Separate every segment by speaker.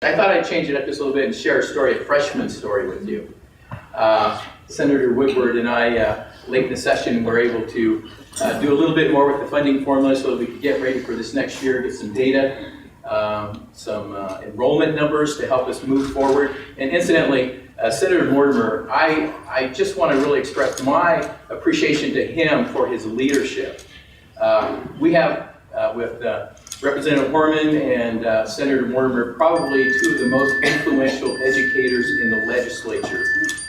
Speaker 1: I thought I'd change it up just a little bit and share a story, a freshman story with you. Senator Woodward and I, late in the session, were able to do a little bit more with the funding formula so that we could get ready for this next year, get some data, some enrollment numbers to help us move forward. And incidentally, Senator Mortimer, I just want to really express my appreciation to him for his leadership. We have, with Representative Horman and Senator Mortimer, probably two of the most influential educators in the legislature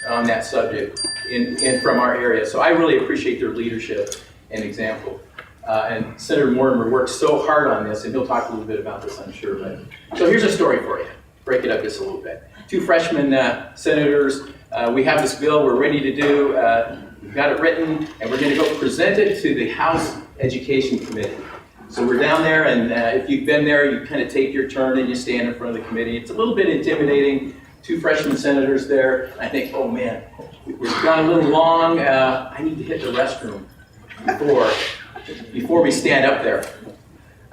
Speaker 1: on that subject and from our area. So I really appreciate their leadership and example. And Senator Mortimer worked so hard on this, and he'll talk a little bit about this, I'm sure. But so here's a story for you. Break it up just a little bit. Two freshman senators. We have this bill we're ready to do. We've got it written, and we're going to go present it to the House Education Committee. So we're down there, and if you've been there, you kind of take your turn and you stand in front of the committee. It's a little bit intimidating. Two freshman senators there. I think, oh man, we've gone a little long. I need to hit the restroom before we stand up there.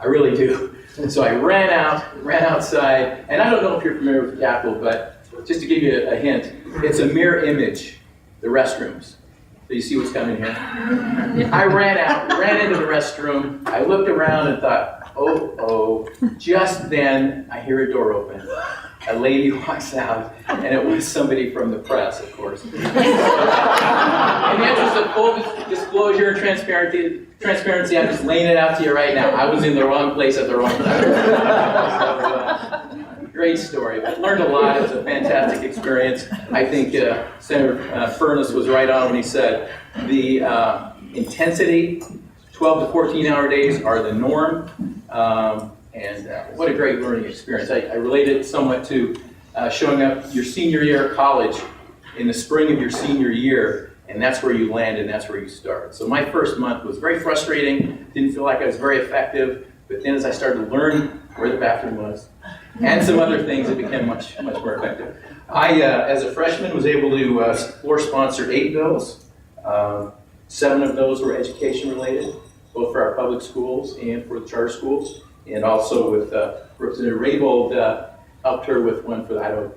Speaker 1: I really do. So I ran outside, and I don't know if you're familiar with the Capitol, but just to give you a hint, it's a mirror image, the restrooms. So you see what's coming here? I ran into the restroom. I looked around and thought, oh. Just then, I hear a door open. A lady walks out, and it was somebody from the press, of course. In the interest of full disclosure and transparency, I'm just laying it out to you right now. I was in the wrong place at the wrong time. So, great story. I learned a lot. It was a fantastic experience. I think Senator Furness was right on when he said the intensity, 12 to 14-hour days are the norm. And what a great learning experience. I relate it somewhat to showing up your senior year of college in the spring of your senior year, and that's where you land and that's where you start. So my first month was very frustrating, didn't feel like I was very effective, but then as I started to learn where the bathroom was and some other things, it became much more effective. I, as a freshman, was able to floor sponsor 8 bills. 7 of those were education related, both for our public schools and for the charter schools. And also with Representative Raybould, helped her with one for the Idaho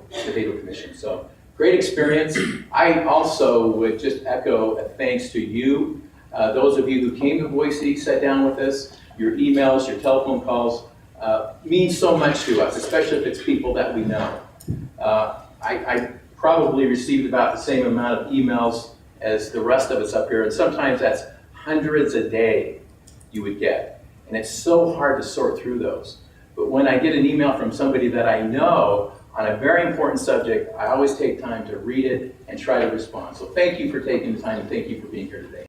Speaker 1: Commission. So great experience. I also would just echo a thanks to you, those of you who came to Boise, sat down with us. Your emails, your telephone calls mean so much to us, especially if it's people that we know. I probably received about the same amount of emails as the rest of us up here, and sometimes that's hundreds a day you would get. And it's so hard to sort through those. But when I get an email from somebody that I know on a very important subject, I always take time to read it and try to respond. So thank you for taking the time, and thank you for being here today.